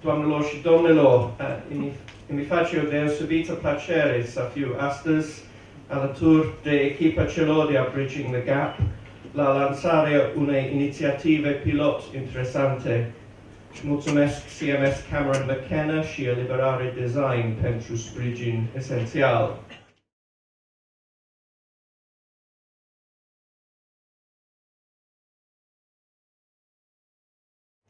Doamnelor și domnilor, mi face o deosebită plăcere să fiu astăzi alături de echipa celor de Bridging the Gap la lansarea unei inițiative pilot interesante. Și mulțumesc CMS Cameron McKenna și Eliberare Design pentru sprijin esențial.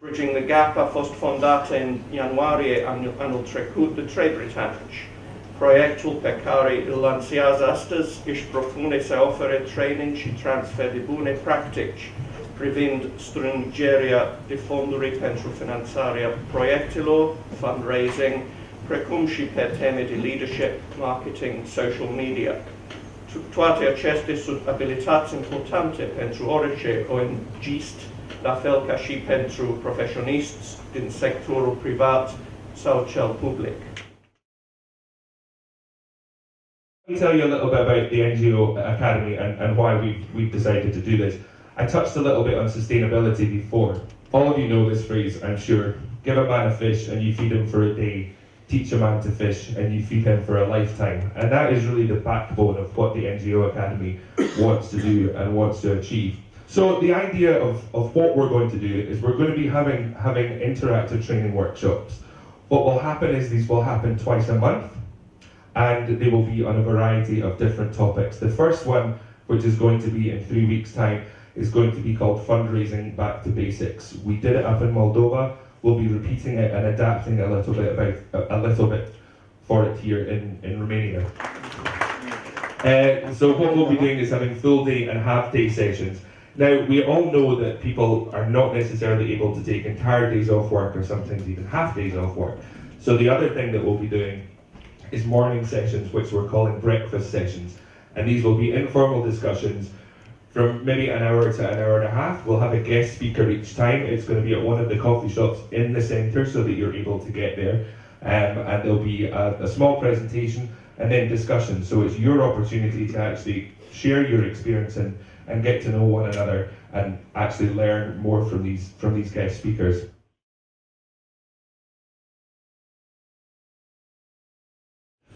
Bridging the Gap a fost fondat în ianuarie anul trecut de 3 britanici. Proiectul pe care îl lansează astăzi își propune să ofere training și transfer de bune practici privind strângerea de fonduri pentru finanțarea proiectelor, fundraising, precum și pe teme de leadership, marketing, social media. Toate acestea sunt abilități importante pentru orice ONGist, la fel ca și pentru profesioniști din sectorul privat sau cel public. Let me tell you a little bit about the NGO Academy and why we've decided to do this. I touched a little bit on sustainability before. All of you know this phrase, I'm sure. Give a man a fish and you feed him for a day. Teach a man to fish and you feed him for a lifetime. And that is really the backbone of what the NGO Academy wants to do and wants to achieve. So the idea of what we're going to do is we're going to be having interactive training workshops. What will happen is these will happen twice a month, and they will be on a variety of different topics. The first one, which is going to be in 3 weeks' time, is going to be called Fundraising Back to Basics. We did it up in Moldova. We'll be repeating it and adapting a little bit for it here in Romania. So what we'll be doing is having full day and half day sessions. Now, we all know that people are not necessarily able to take entire days off work or sometimes even half days off work. So the other thing that we'll be doing is morning sessions, which we're calling breakfast sessions. And these will be informal discussions from maybe an hour to an hour and a half. We'll have a guest speaker each time. It's going to be at one of the coffee shops in the centre so that you're able to get there. And there'll be a small presentation and then discussion. So it's your opportunity to actually share your experience and get to know one another and actually learn more from these guest speakers.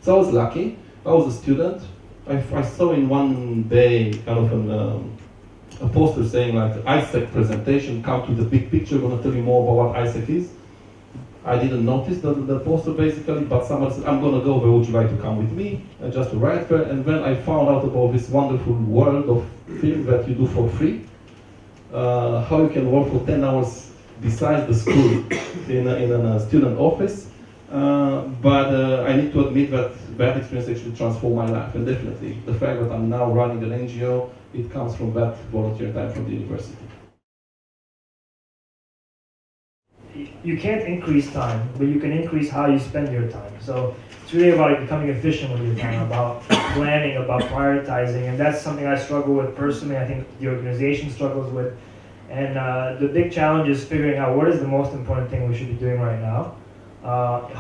So I was lucky. I was a student. I saw in one day kind of a poster saying like ISEC presentation, come to the big picture, I'm going to tell you more about what ISEC is. I didn't notice the poster basically, but someone said, I'm going to go, where would you like to come with me? Just to write there, and when I found out about this wonderful world of things that you do for free, how you can work for 10 hours besides the school in a student office, but I need to admit that experience actually transformed my life, and definitely the fact that I'm now running an NGO, it comes from that volunteer time from the university. You can't increase time, but you can increase how you spend your time. So it's really about becoming efficient with your time, about planning, about prioritizing, and that's something I struggle with personally. I think the organization struggles with, and the big challenge is figuring out what is the most important thing we should be doing right now.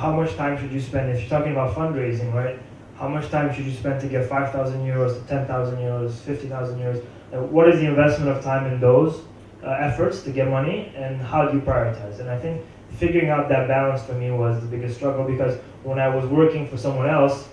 How much time should you spend, if you're talking about fundraising, right? How much time should you spend to get 5,000 euros, 10,000 euros, 50,000 euros? And what is the investment of time in those efforts to get money, and how do you prioritize? And I think figuring out that balance for me was the biggest struggle, because when I was working for someone else,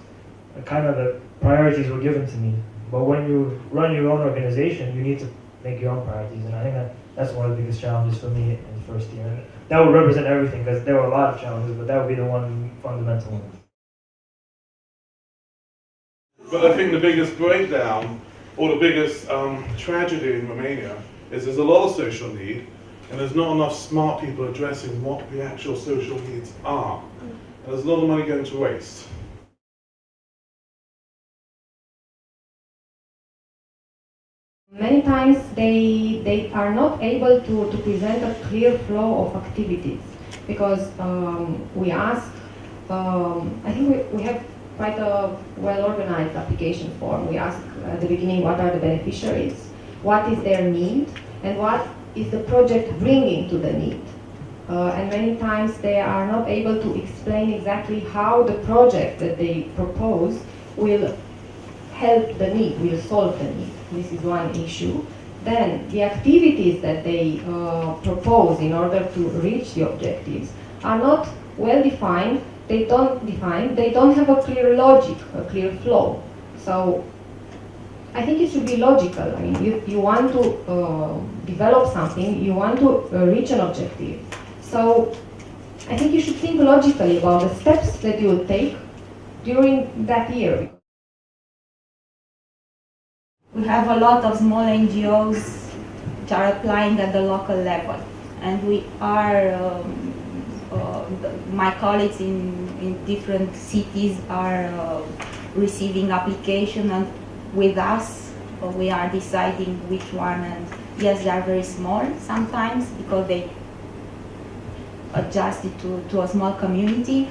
kind of the priorities were given to me. But when you run your own organization, you need to make your own priorities, and I think that's one of the biggest challenges for me in the first year. And that would represent everything, because there were a lot of challenges, but that would be the one fundamental one. But I think the biggest breakdown, or the biggest tragedy in Romania, is there's a lot of social need, and there's not enough smart people addressing what the actual social needs are. And there's a lot of money going to waste. Many times they are not able to present a clear flow of activities, because we ask, I think we have quite a well-organized application form. We ask at the beginning what are the beneficiaries, what is their need, and what is the project bringing to the need. And many times they are not able to explain exactly how the project that they propose will help the need, will solve the need. This is one issue. Then the activities that they propose in order to reach the objectives are not well defined. They don't have a clear logic, a clear flow. So I think it should be logical. I mean, you want to develop something, you want to reach an objective. So I think you should think logically about the steps that you will take during that year. We have a lot of small NGOs which are applying at the local level, and we are, my colleagues in different cities are receiving applications, and with us we are deciding which one. And yes, they are very small sometimes because they adjusted to a small community,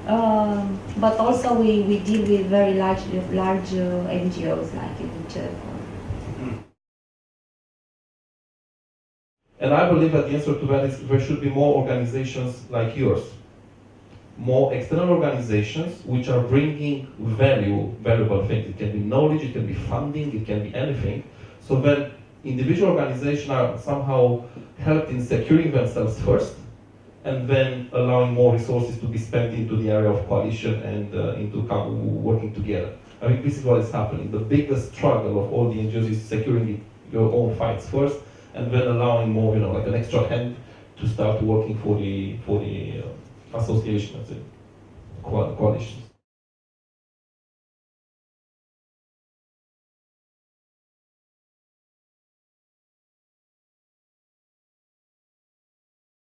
but also we deal with very large NGOs like in Bucharest. And I believe that the answer to that is there should be more organizations like yours. More external organizations which are bringing valuable things. It can be knowledge, it can be funding, it can be anything. So that individual organizations are somehow helped in securing themselves first, and then allowing more resources to be spent into the area of coalition and into working together. I think this is what is happening. The biggest struggle of all the NGOs is securing your own fights first, and then allowing more, like an extra hand to start working for the association, coalitions.